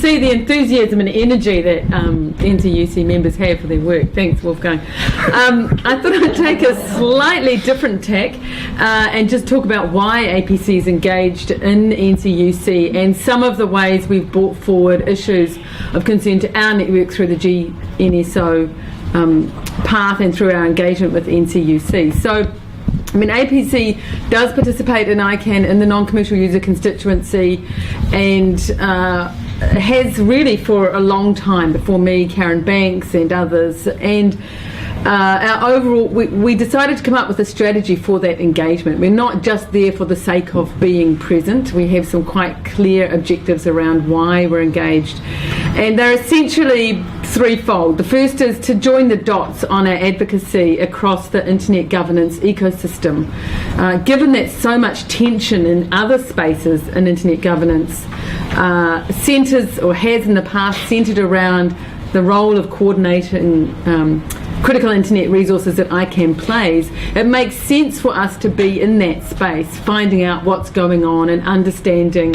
see the enthusiasm and energy that NCUC members have for their work. Thanks, Wolfgang. I thought I'd take a slightly different tack and just talk about why APC is engaged in NCUC and some of the ways we've brought forward issues of concern to our network through the GNSO path and through our engagement with NCUC. So, I mean, APC does participate in ICANN in the non-commercial user constituency and has really for a long time, before me, Karen Banks and others. And our overall, we decided to come up with a strategy for that engagement. We're not just there for the sake of being present. We have some quite clear objectives around why we're engaged. And they're essentially threefold. The first is to join the dots on our advocacy across the internet governance ecosystem. Given that so much tension in other spaces in internet governance centres or has in the past centred around the role of coordinating critical internet resources that ICANN plays, it makes sense for us to be in that space, finding out what's going on and understanding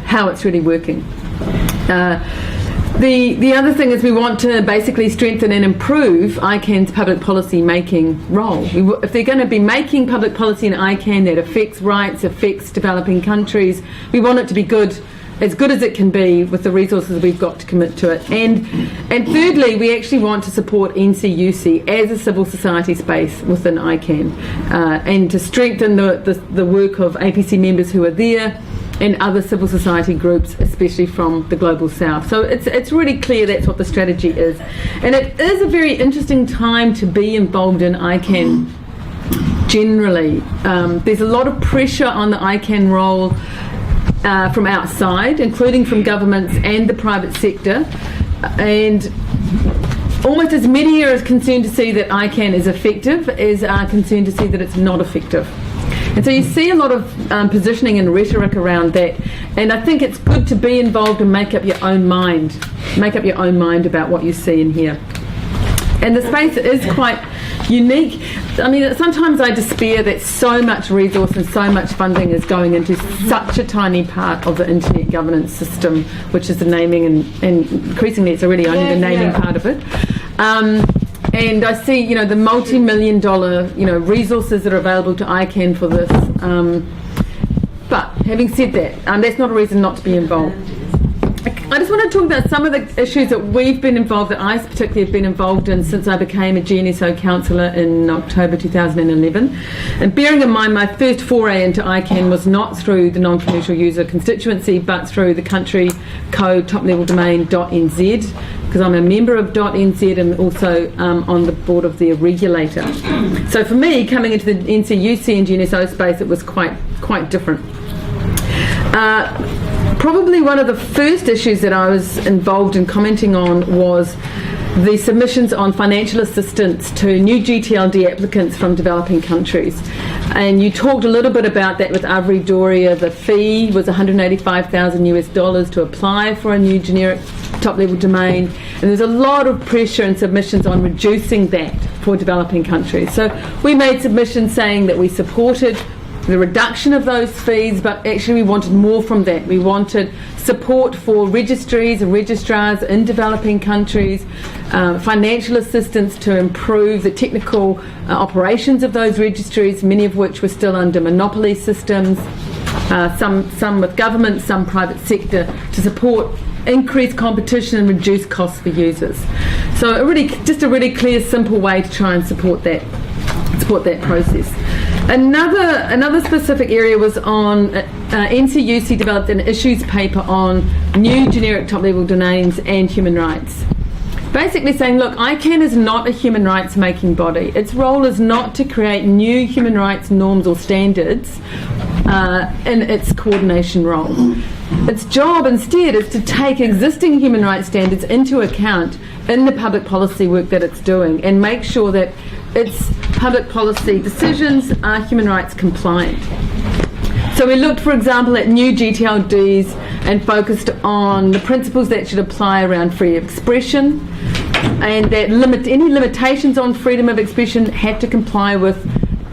how it's really working. The other thing is we want to basically strengthen and improve ICANN's public policy making role. If they're going to be making public policy in ICANN that affects rights, affects developing countries, we want it to be good as it can be with the resources we've got to commit to it. And thirdly, we actually want to support NCUC as a civil society space within ICANN and to strengthen the work of APC members who are there and other civil society groups, especially from the Global South. So it's really clear that's what the strategy is. And it is a very interesting time to be involved in ICANN generally. There's a lot of pressure on the ICANN role from outside, including from governments and the private sector, and almost as many are concerned to see that ICANN is effective as are concerned to see that it's not effective. And so you see a lot of positioning and rhetoric around that, and I think it's good to be involved and make up your own mind about what you see and hear. And the space is quite unique. I mean, sometimes I despair that so much resource and so much funding is going into such a tiny part of the internet governance system, which is the naming, and increasingly it's already only the naming part of it. And I see, the multi-million-dollar, resources that are available to ICANN for this. But having said that, that's not a reason not to be involved. I just want to talk about some of the issues that we've been involved, that I particularly have been involved in since I became a GNSO councillor in October 2011. And bearing in mind my first foray into ICANN was not through the non-commercial user constituency, but through the country code top-level domain .nz, because I'm a member of .nz and also on the board of their regulator. So for me, coming into the NCUC and GNSO space, it was quite different. Probably one of the first issues that I was involved in commenting on was the submissions on financial assistance to new GTLD applicants from developing countries. And you talked a little bit about that with Avri Doria. The fee was $185,000 to apply for a new generic top-level domain. And there's a lot of pressure and submissions on reducing that for developing countries. So we made submissions saying that we supported the reduction of those fees, but actually we wanted more from that. We wanted support for registries and registrars in developing countries, financial assistance to improve the technical operations of those registries, many of which were still under monopoly systems, some with government, some private sector, to support increased competition and reduce costs for users. So just a really clear, simple way to try and support that process. Another specific area was on NCUC developed an issues paper on new generic top-level domains and human rights. Basically saying, look, ICANN is not a human rights making body. Its role is not to create new human rights norms or standards in its coordination role. Its job instead is to take existing human rights standards into account in the public policy work that it's doing and make sure that its public policy decisions are human rights compliant. So we looked, for example, at new GTLDs and focused on the principles that should apply around freedom of expression, and that any limitations on freedom of expression had to comply with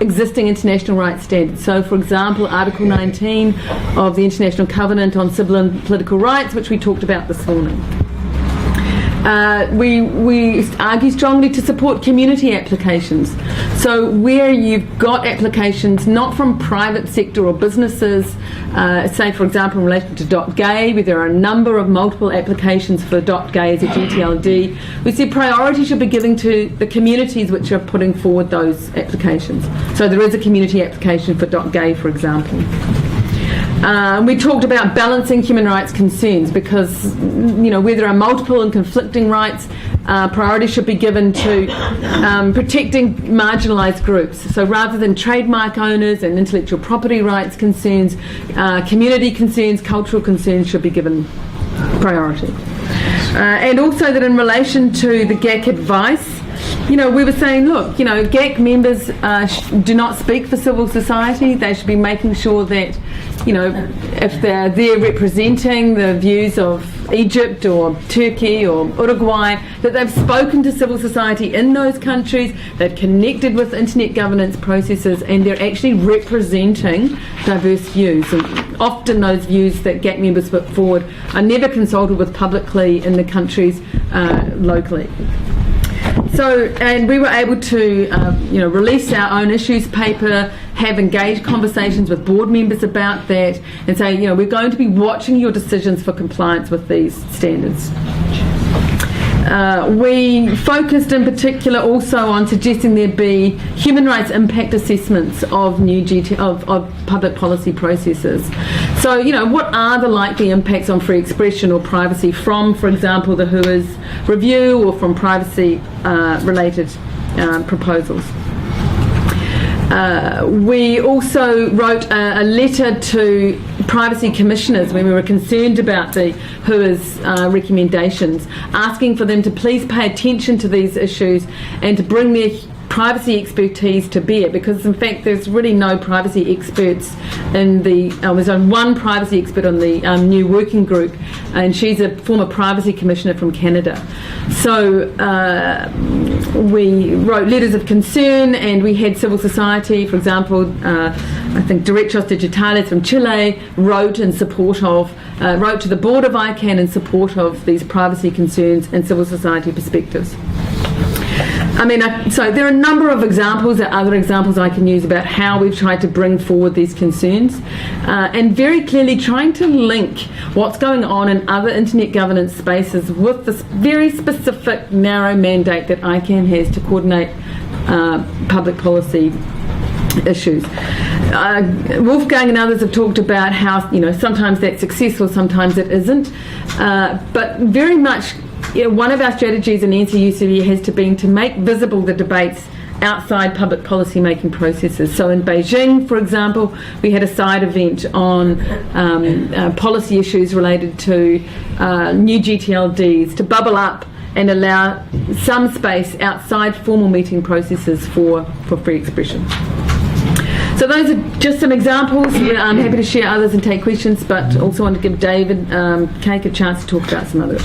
existing international rights standards. So, for example, Article 19 of the International Covenant on Civil and Political Rights, which we talked about this morning. We argue strongly to support community applications. So where you've got applications not from private sector or businesses, say for example in relation to .gay, where there are a number of multiple applications for .gay as a GTLD, we see priority should be given to the communities which are putting forward those applications. So there is a community application for .gay, for example. We talked about balancing human rights concerns because, where there are multiple and conflicting rights, priority should be given to protecting marginalised groups. So rather than trademark owners and intellectual property rights concerns, community concerns, cultural concerns should be given priority. And also that in relation to the GAC advice, we were saying, look, GAC members do not speak for civil society. They should be making sure that, if they're there representing the views of Egypt or Turkey or Uruguay, that they've spoken to civil society in those countries, they've connected with internet governance processes, and they're actually representing diverse views. And often those views that GAC members put forward are never consulted with publicly in the countries locally. So, and we were able to, release our own issues paper, have engaged conversations with board members about that, and say, we're going to be watching your decisions for compliance with these standards. We focused in particular also on suggesting there be human rights impact assessments of new of public policy processes. So, what are the likely impacts on free expression or privacy from, for example, the WHOIS review or from privacy related proposals? We also wrote a letter to privacy commissioners when we were concerned about the WHOIS recommendations, asking for them to please pay attention to these issues and to bring their privacy expertise to bear, because in fact there's really no privacy experts in the there's only one privacy expert on the new working group, and she's a former privacy commissioner from Canada. So we wrote letters of concern, and we had civil society, for example, I think Derechos Digitales from Chile wrote to the board of ICANN in support of these privacy concerns and civil society perspectives. So there are a number of examples, there are other examples I can use about how we've tried to bring forward these concerns, and very clearly trying to link what's going on in other internet governance spaces with this very specific narrow mandate that ICANN has to coordinate public policy issues. Wolfgang and others have talked about how sometimes that's successful, sometimes it isn't, but very much one of our strategies in NCUC has been to make visible the debates outside public policy making processes. So in Beijing, for example, we had a side event on policy issues related to new GTLDs to bubble up and allow some space outside formal meeting processes for free expression. So those are just some examples. I'm happy to share others and take questions, but also want to give David Cake a chance to talk about some others.